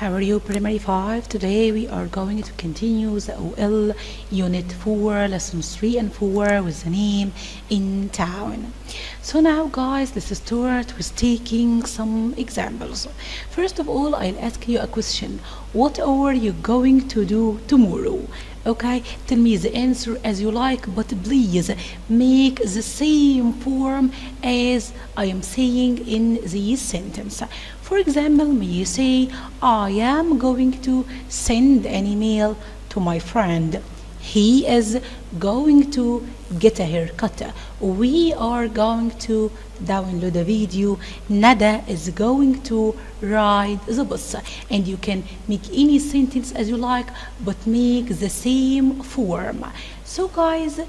How are you, Primary 5? Today we are going to continue the OL Unit 4, Lessons 3 and 4 with the name In Town. So now guys, let's start with taking some examples. First of all, I'll ask you a question. What are you going to do tomorrow? Okay, tell me the answer as you like, but please make the same form as I am saying in this sentence. For example, may you say, I am going to send an email to my friend. He is going to get a haircut. We are going to download a video. Nada is going to ride the bus. And you can make any sentence as you like, but make the same form. So guys,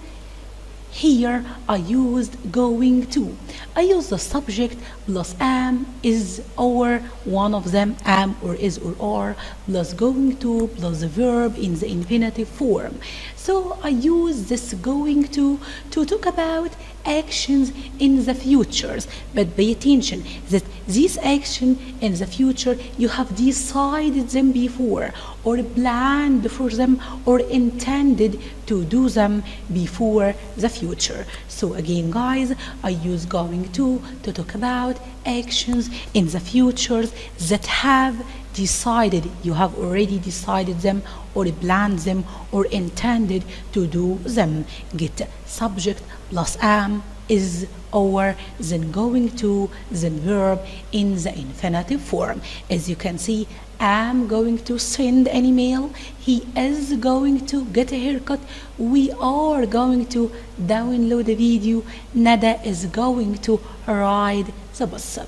here I used going to. I use the subject plus am, is, or one of them, am or is or are, plus going to plus the verb in the infinitive form. So I use this going to talk about actions in the futures. But pay attention that this action in the future, you have decided them before, or planned for them, or intended to do them before the future. So again guys, I use going to talk about actions in the futures that have decided, you have already decided them, or planned them, or intended to do them. Get subject plus am, is, or, then going to, then verb in the infinitive form. As you can see, am going to send an email, he is going to get a haircut, we are going to download a video, Nada is going to ride the bus.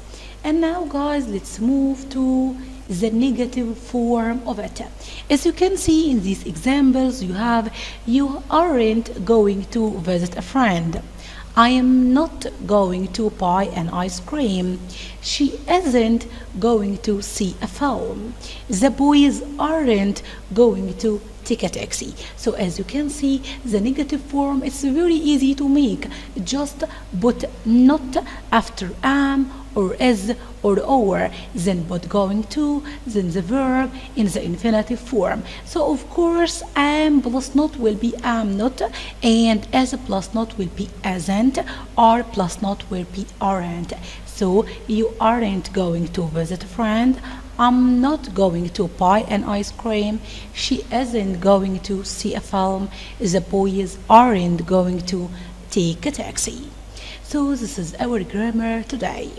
And now guys, let's move to the negative form of it. As you can see in these examples, you have, you aren't going to visit a friend. I am not going to buy an ice cream. She isn't going to see a film. The boys aren't going to take a taxi. So as you can see, the negative form, it's very easy to make. Just put not after am or is or, then put going to, then the verb in the infinitive form. So of course, am plus not will be am not, and as plus not will be asn't, are plus not will be aren't. So you aren't going to visit a friend, I'm not going to buy an ice cream, she isn't going to see a film, the boys aren't going to take a taxi. So this is our grammar today.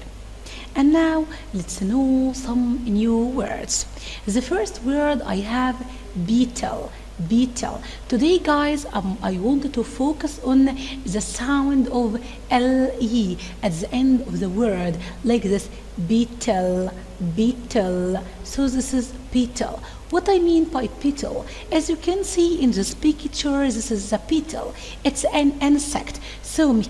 And now let's know some new words. The first word I have, beetle. Beetle. Today guys, I wanted to focus on the sound of le at the end of the word, like this, beetle, beetle. So this is petal. What I mean by petal, as you can see in this picture, this is the petal. It's an insect. So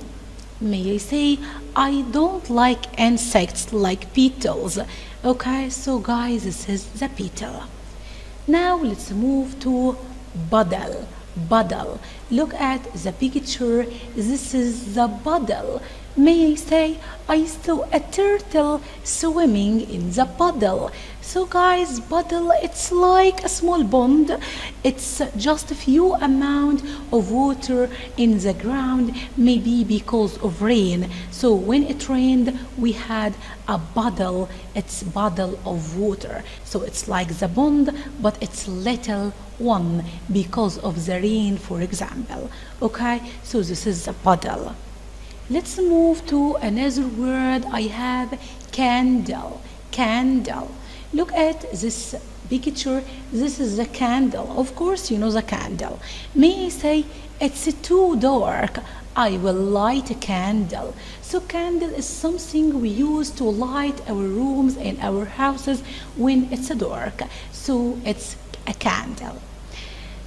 may I say, I don't like insects like beetles. Okay, so guys, this is the petal. Now let's move to bottle. Bottle. Look at the picture. This is the bottle. May I say, I saw a turtle swimming in the puddle. So guys, puddle, it's like a small pond. It's just a few amount of water in the ground, maybe because of rain. So when it rained, we had a puddle. It's puddle of water. So it's like the pond, but it's little one because of the rain, for example. Okay, so this is a puddle. Let's move to another word. I have candle. Candle. Look at this picture. This is the candle. Of course, you know the candle. May I say, it's too dark, I will light a candle. So candle is something we use to light our rooms and our houses when it's dark. So it's a candle.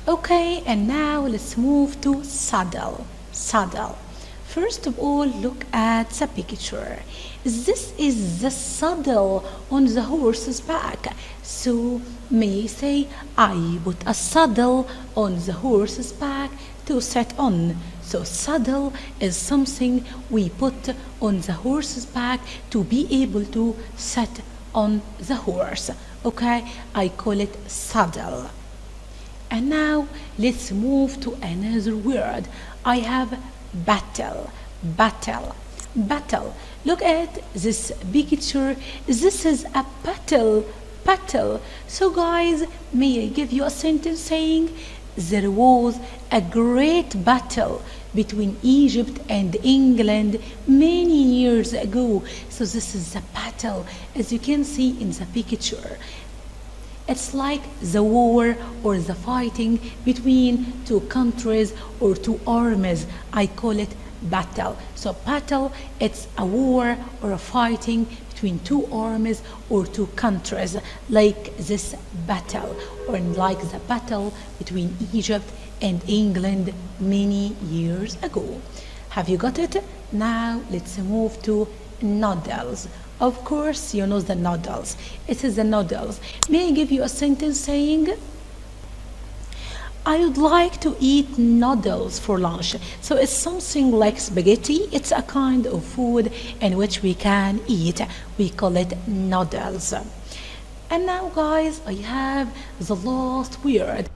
Okay, and now let's move to saddle. Saddle. First of all, look at the picture. This is the saddle on the horse's back. So may I say, I put a saddle on the horse's back to sit on. So saddle is something we put on the horse's back to be able to sit on the horse. Okay, I call it saddle. And now let's move to another word. I have battle, battle, battle. Look at this picture. This is a battle, battle. So guys, may I give you a sentence saying there was a great battle between Egypt and England many years ago. So this is a battle, as you can see in the picture. It's like the war or the fighting between two countries or two armies. I call it battle. So battle, it's a war or a fighting between two armies or two countries, like this battle, or like the battle between Egypt and England many years ago. Have you got it? Now let's move to noodles. Of course, you know the noodles. It is the noodles. May I give you a sentence saying, I would like to eat noodles for lunch. So it's something like spaghetti. It's a kind of food in which we can eat. We call it noodles. And now, guys, I have the last word.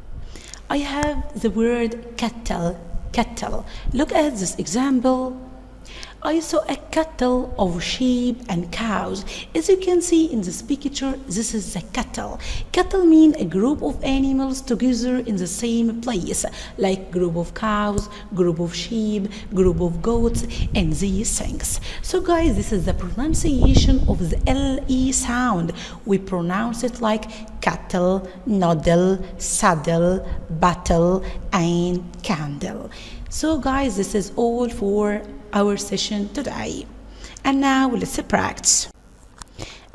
I have the word cattle. Cattle. Look at this example. I saw a cattle of sheep and cows. As you can see in this picture, this is the cattle. Cattle mean a group of animals together in the same place, like group of cows, group of sheep, group of goats, and these things. So guys, this is the pronunciation of the LE sound. We pronounce it like cattle, noodle, saddle, battle, and candle. So guys, this is all for our session today. And now let's practice.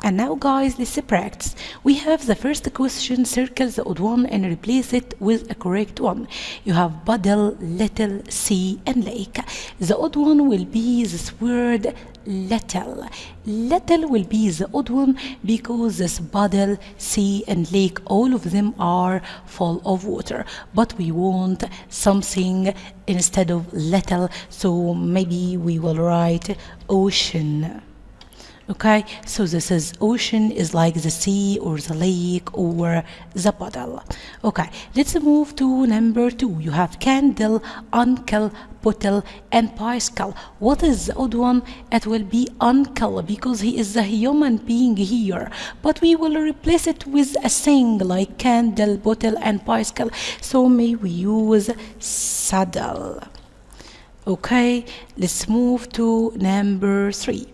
And now guys, let's practice. We have the first question, circle the odd one and replace it with a correct one. You have puddle, little, sea, and lake. The odd one will be this word little. Little will be the odd one because this puddle, sea, and lake, all of them are full of water. But we want something instead of little, so maybe we will write ocean. Okay, so this is ocean is like the sea or the lake or the puddle. Okay, let's move to number 2. You have candle, uncle, bottle, and bicycle. What is the odd one? It will be uncle because he is the human being here. But we will replace it with a thing like candle, bottle, and bicycle. So may we use saddle. Okay, let's move to number 3.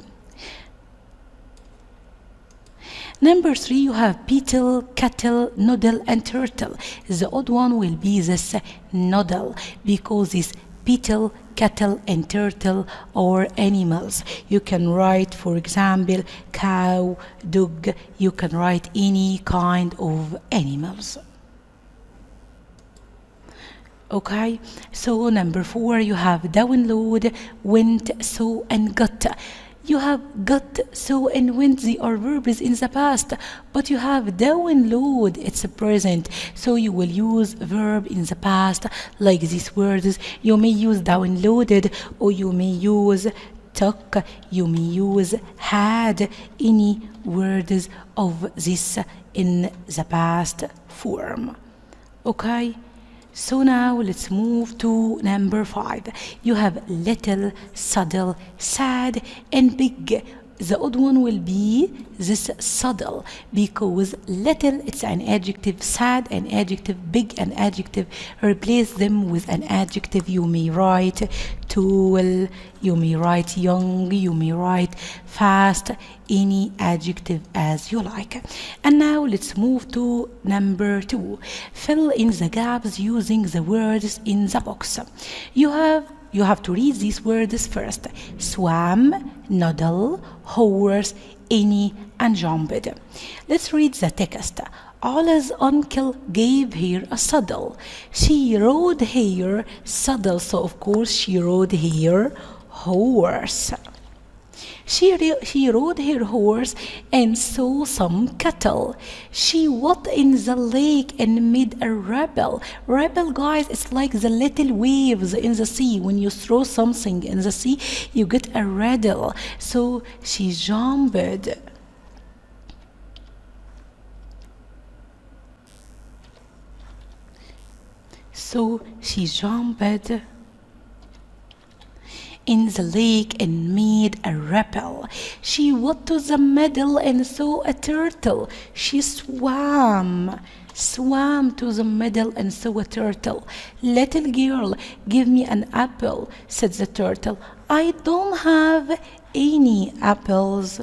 Number 3, you have beetle, cattle, noodle, and turtle. The odd one will be this noodle because this beetle, cattle, and turtle are animals. You can write, for example, cow, dog. You can write any kind of animals. Okay, so number 4, you have download, went, saw, and got. You have got, saw, and went. They are verbs in the past, but you have download, it's a present, so you will use verb in the past like these words. You may use downloaded, or you may use took, you may use had, any words of this in the past form. Okay, so now let's move to number 5. You have little, saddle, sad, and big. The odd one will be this saddle because little, it's an adjective, sad an adjective, big an adjective. Replace them with an adjective. You may write tall, you may write young, you may write fast, any adjective as you like. And now let's move to number 2. Fill in the gaps using the words in the box. You have to read these words first. Swam, noodle, horse, any, and jumped. Let's read the text. Ola's uncle gave her a saddle. She rode her saddle, so of course she rode her horse. She rode her horse and saw some cattle. She walked in the lake and made a ripple. Ripple, guys, it's like the little waves in the sea. When you throw something in the sea, you get a ripple. So she jumped. So she jumped in the lake and made a rappel. She went to the middle and saw a turtle. She swam to the middle and saw a turtle. Little girl, give me an apple, said the turtle. I don't have any apples,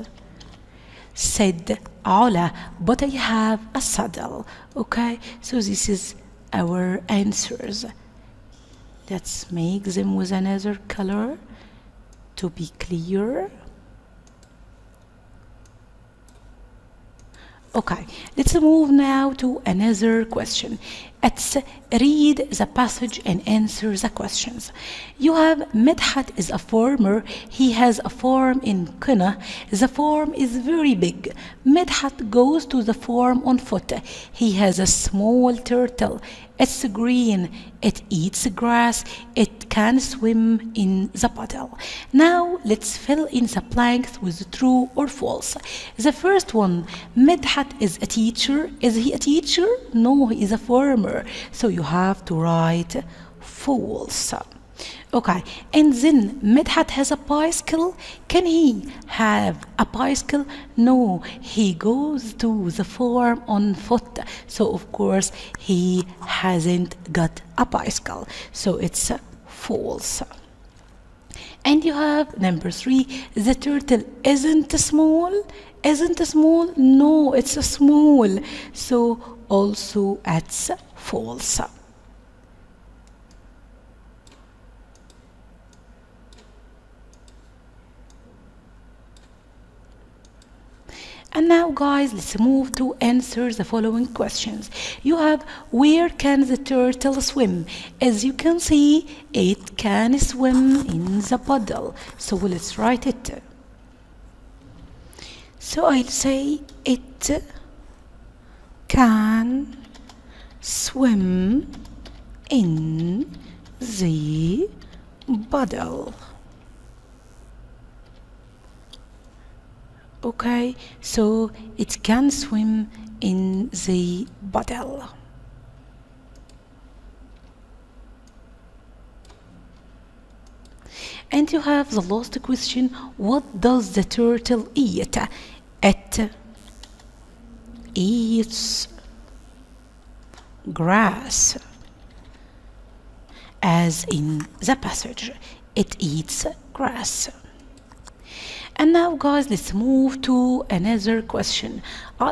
said Ola, but I have a saddle. Okay, so this is our answers. Let's make them with another color to be clear. Okay, let's move now to another question. Let's read the passage and answer the questions. You have Medhat is a farmer. He has a farm in Qina. The farm is very big. Medhat goes to the farm on foot. He has a small turtle. It's green. It eats grass. It can swim in the puddle. Now let's fill in the blanks with true or false. The first one, Medhat is a teacher. Is he a teacher? No, he is a farmer. So you have to write false. Okay, and then Medhat has a bicycle. Can he have a bicycle? No, he goes to the farm on foot. So of course he hasn't got a bicycle. So it's false. And you have number 3, the turtle isn't small. Isn't small? No, it's small. So also it's false. And now guys, let's move to answer the following questions. You have, where can the turtle swim? As you can see, it can swim in the puddle. So let's write it. So I'll say it can swim in the puddle. Okay, so it can swim in the puddle. And you have the last question, what does the turtle eat? It eats grass, as in the passage. It eats grass. And now guys, let's move to another question.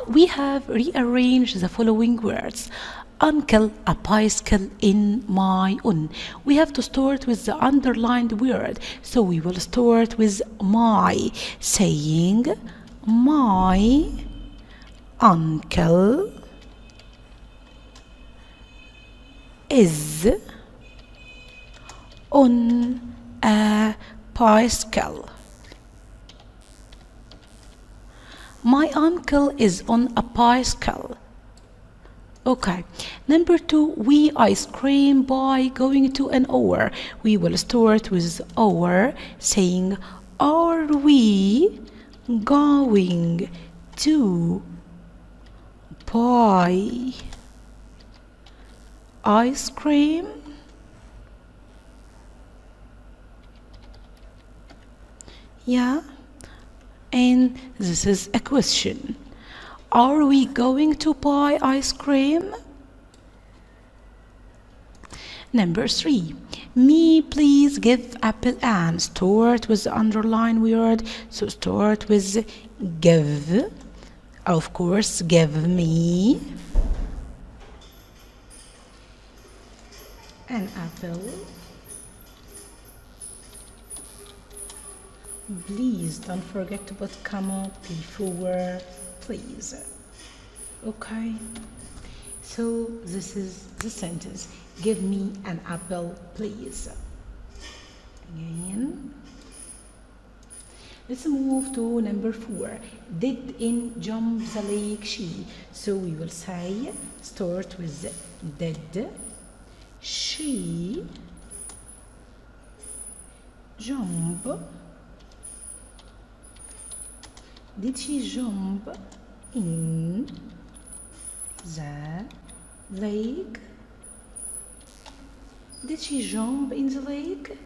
We have rearranged the following words. Uncle, a bicycle in my own. We have to start with the underlined word. So we will start with my, saying my uncle is on a bicycle. My uncle is on a bicycle. Okay. Number 2, we ice cream by going to an hour. We will start with hour, saying, are we going to buy ice cream? Yeah. And this is a question. Are we going to buy ice cream? Number 3. Me, please give apple and. Start with the underlined word. So start with give. Of course, give me an apple. Please don't forget to put comma before please. Okay, so this is the sentence. Give me an apple, please. Again. Let's move to number 4. Did in jump the lake she? So we will say, start with did she jump? Did she jump in the lake? Did she jump in the lake?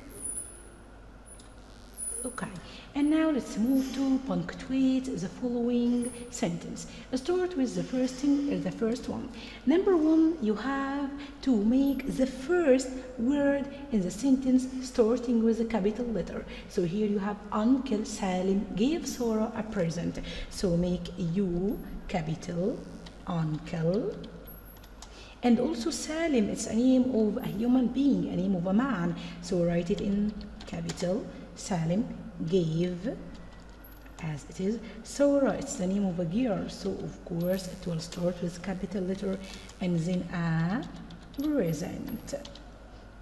Okay, and now let's move to punctuate the following sentence. Start with the first thing, the first one. Number one, you have to make the first word in the sentence starting with a capital letter. So here you have Uncle Salim gave Sarah a present. So make U capital, Uncle. And also Salim, it's a name of a human being, a name of a man. So write it in capital. Salim gave, as it is. Sarah, it's the name of a girl, so of course it will start with capital letter and then a present.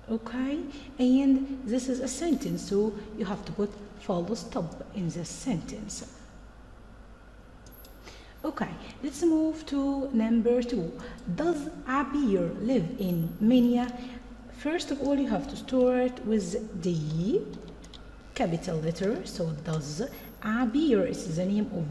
Okay, and this is a sentence, so you have to put full stop in this sentence. Okay, let's move to number two. Does Abir live in Minya? First of all, you have to start with the capital letter. So does Abir is the name of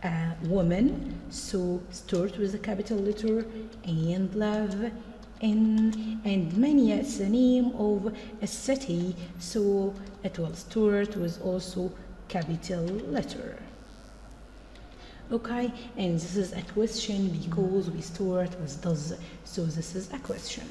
a woman. So start with the capital letter and live in, and Minya is the name of a city. So it will start with also capital letter. Okay, and this is a question because we start with does, so this is a question.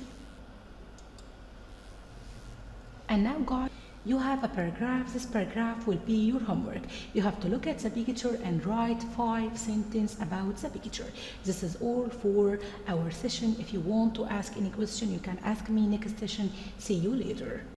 And now guys, you have a paragraph. This paragraph will be your homework. You have to look at the picture and write 5 sentences about the picture. This is all for our session. If you want to ask any question, you can ask me next session. See you later.